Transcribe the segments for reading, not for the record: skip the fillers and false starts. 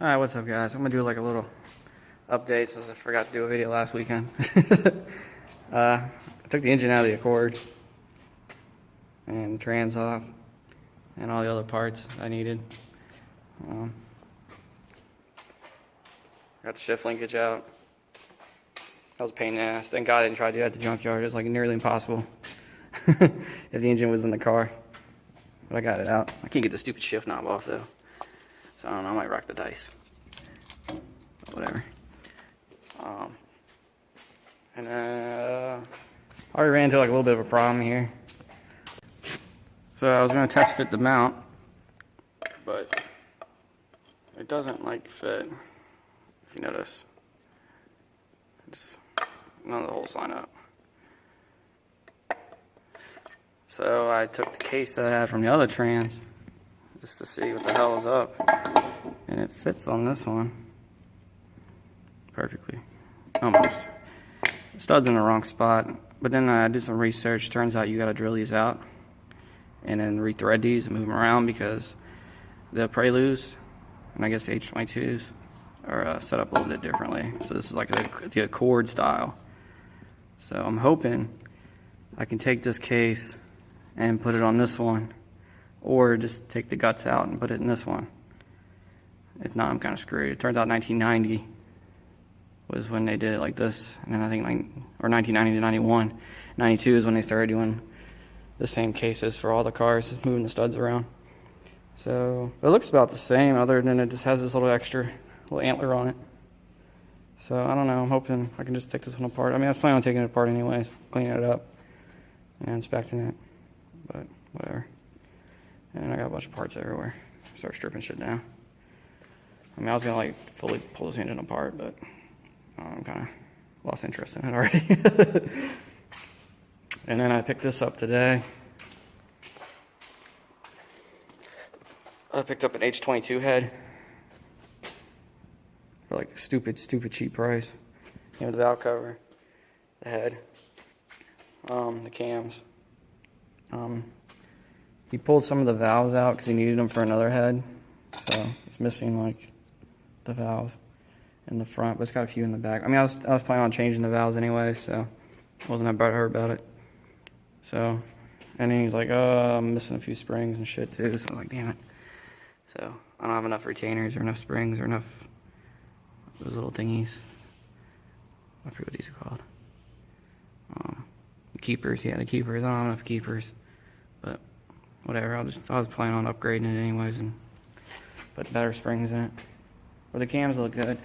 Alright, what's up guys? I'm gonna do like a little update since I forgot to do a video last weekend. I took the engine out of the Accord and the trans off and all the other parts I needed. Got the shift linkage out. That was a pain in the ass. Thank God I didn't try to do that at the junkyard. It was like nearly impossible if the engine was in the car. But I got it out. I can't get the stupid shift knob off though. So I don't know, I might rock the dice. Whatever. And I already ran into like a little bit of a problem here. So I was gonna test fit the mount, but it doesn't like fit. If you notice, it's none of the holes line up. So I took the case that I had from the other trans just to see what the hell is up, and it fits on this one perfectly, almost. The stud's in the wrong spot, but then I did some research. Turns out you gotta drill these out and then rethread these and move them around because the Preludes and I guess the H22s are set up a little bit differently. So this is like the Accord style. So I'm hoping I can take this case and put it on this one, or just take the guts out and put it in this one. If not, I'm kind of screwed. It turns out 1990 was when they did it like this, and then I think or 1990 to 91. 92 is when they started doing the same cases for all the cars, just moving the studs around. So it looks about the same, other than it just has this little extra little antler on it. So I don't know, I'm hoping I can just take this one apart. I mean, I was planning on taking it apart anyways, cleaning it up and inspecting it, but whatever. And I got a bunch of parts everywhere. Start stripping shit down. I mean, I was gonna like fully pull this engine apart, but I'm kind of lost interest in it already. And then I picked this up today. I picked up an H22 head for like a stupid cheap price. You know, the valve cover, the head, the cams. He pulled some of the valves out because he needed them for another head, so it's missing like the valves in the front, but it's got a few in the back. I mean, I was planning on changing the valves anyway, so I wasn't that butthurt about it. So, and then he's like, "Oh, I'm missing a few springs and shit too." So I was like, "Damn it!" So I don't have enough retainers or enough springs or enough those little thingies. I forget what these are called. The keepers, yeah, the keepers. I don't have enough keepers, but whatever. I was planning on upgrading it anyways and put better springs in it. But the cams look good.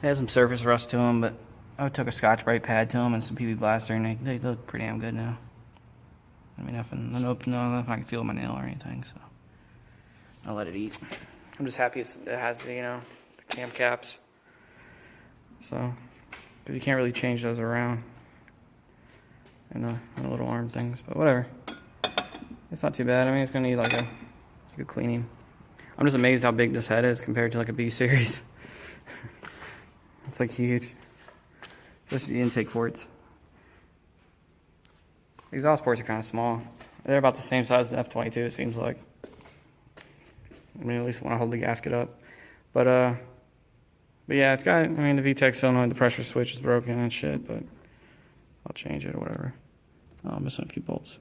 They have some surface rust to them, but I took a Scotch-Brite pad to them and some PB Blaster, and they look pretty damn good now. I mean, nothing I can feel my nail or anything, so I'll let it eat. I'm just happy it has the, the cam caps. So, because you can't really change those around in the little arm things, but whatever. It's not too bad. I mean, it's gonna need like a good cleaning. I'm just amazed how big this head is compared to like a B series. It's like huge, especially the intake ports. The exhaust ports are kind of small. They're about the same size as the F22, it seems like. I mean, at least when I hold the gasket up. But yeah, it's got, I mean, the VTEC solenoid, the pressure switch is broken and shit, but I'll change it or whatever. Oh, I'm missing a few bolts.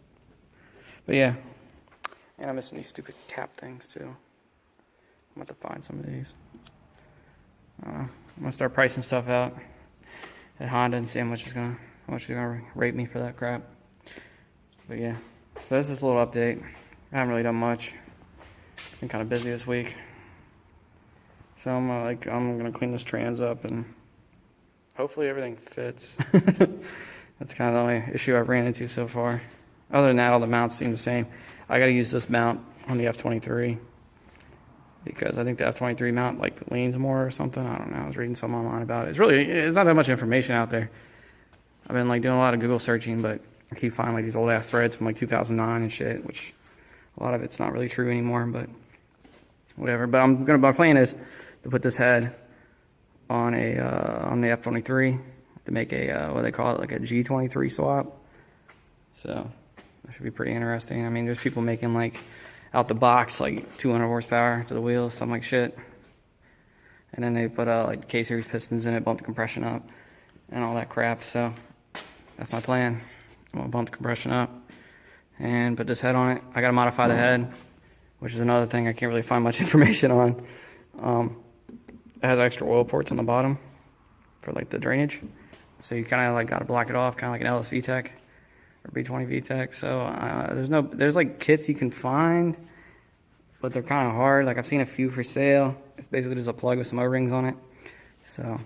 But yeah, and I'm missing these stupid cap things too. I'm about to find some of these. I'm gonna start pricing stuff out at Honda and see how much they're gonna rate me for that crap. But yeah, so this is a little update. I haven't really done much. Been kind of busy this week. So I'm gonna clean this trans up and hopefully everything fits. That's kind of the only issue I've ran into so far. Other than that, all the mounts seem the same. I gotta use this mount on the F23 because I think the F23 mount like leans more or something. I don't know. I was reading something online about it. It's not that much information out there. I've been like doing a lot of Google searching, but I keep finding like these old ass threads from like 2009 and shit, which a lot of it's not really true anymore, but whatever. But my plan is to put this head on the F23 to make a what do they call it, like a G23 swap. So that should be pretty interesting. I mean, there's people making like out the box like 200 horsepower to the wheels, something like shit. And then they put like K-series pistons in it, bump the compression up, and all that crap. So that's my plan. I'm gonna bump the compression up and put this head on it. I gotta modify the head, which is another thing I can't really find much information on. It has extra oil ports on the bottom for like the drainage. So you kind of like gotta block it off, kind of like an LS VTEC or B20 VTEC. So there's like kits you can find, but they're kind of hard. Like I've seen a few for sale. It's basically just a plug with some O-rings on it. So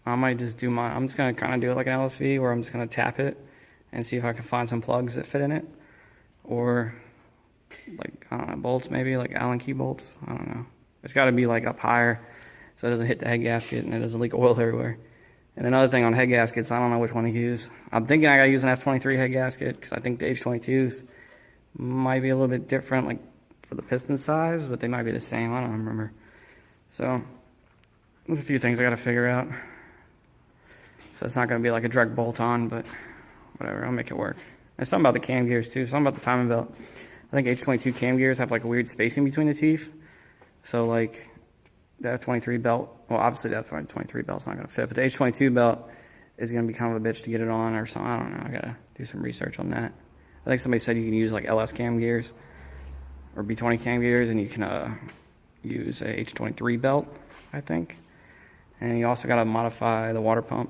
I might just do I'm just gonna kind of do it like an LSV, where I'm just gonna tap it and see if I can find some plugs that fit in it, or like I don't know, bolts maybe, like Allen key bolts. I don't know. It's got to be like up higher so it doesn't hit the head gasket and it doesn't leak oil everywhere. And another thing on head gaskets, I don't know which one to use. I'm thinking I gotta use an F23 head gasket because I think the H22s might be a little bit different, like for the piston size, but they might be the same. I don't remember. So there's a few things I gotta figure out. So it's not gonna be like a direct bolt on, but whatever, I'll make it work. There's something about the cam gears too, something about the timing belt. I think H22 cam gears have like a weird spacing between the teeth. So like the F23 belt, well obviously the F23 belt's not gonna fit, but the H22 belt is gonna be kind of a bitch to get it on or something. I don't know, I gotta do some research on that. I think somebody said you can use like LS cam gears or B20 cam gears, and you can use a H23 belt, I think. And you also gotta modify the water pump.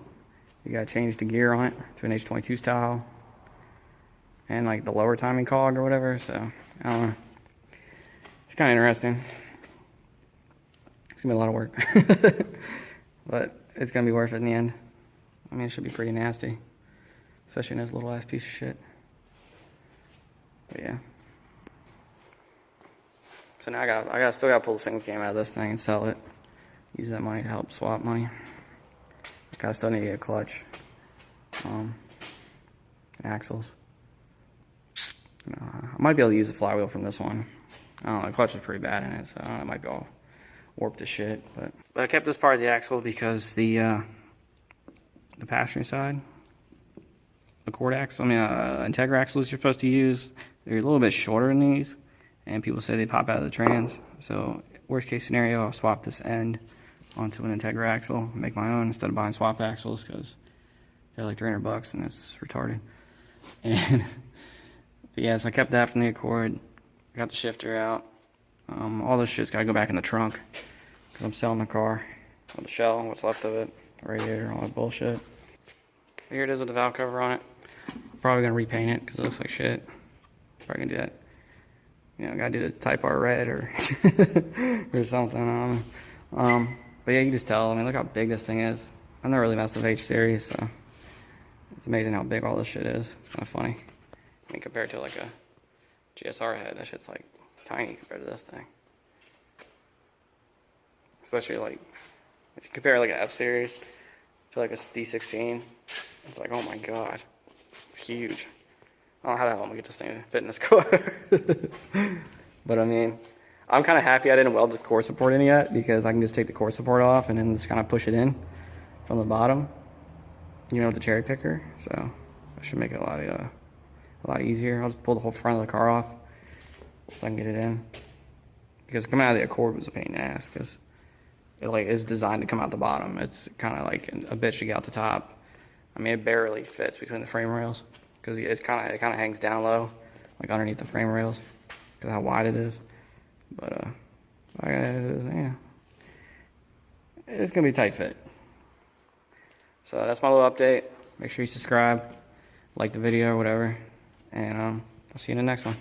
You gotta change the gear on it to an H22 style, and like the lower timing cog or whatever. So I don't know. It's kind of interesting. It's gonna be a lot of work, but it's gonna be worth it in the end. I mean, it should be pretty nasty, especially in this little ass piece of shit. But yeah. So now I still gotta pull the single cam out of this thing and sell it. Use that money to help swap money. I still need to get a clutch, axles. I might be able to use the flywheel from this one. I don't know, the clutch is pretty bad in it, so I don't know, it might be all warped to shit. But I kept this part of the axle because the passenger side, the cord axle, Integra axles you're supposed to use, they're a little bit shorter than these, and people say they pop out of the trans. So worst case scenario, I'll swap this end onto an Integra axle, make my own instead of buying swap axles because they're like $300 and it's retarded. And but yeah, so I kept that from the Accord. Got the shifter out. All this shit's gotta go back in the trunk because I'm selling the car. With the shell, what's left of it, the radiator, all that bullshit. Here it is with the valve cover on it. I'm probably gonna repaint it because it looks like shit. Probably gonna do that. You know, gotta do the Type R red or or something. But yeah, you can just tell. I mean, look how big this thing is. I've never really messed with H series, so it's amazing how big all this shit is. It's kind of funny. I mean, compared to like a GSR head, that shit's like tiny compared to this thing. Especially like if you compare like an F series to like a D16, it's like, oh my god, it's huge. I don't know how the hell I'm gonna get this thing to fit in this car. But I mean, I'm kind of happy I didn't weld the core support in yet, because I can just take the core support off and then just kind of push it in from the bottom, you know, with the cherry picker. So that should make it a lot easier. I'll just pull the whole front of the car off so I can get it in. Because coming out of the Accord was a pain in the ass, because it like is designed to come out the bottom. It's kind of like a bitch to get out the top. I mean, it barely fits between the frame rails because it kind of hangs down low, like underneath the frame rails, because how wide it is. But yeah, it's gonna be a tight fit. So that's my little update. Make sure you subscribe, like the video or whatever, and I'll see you in the next one.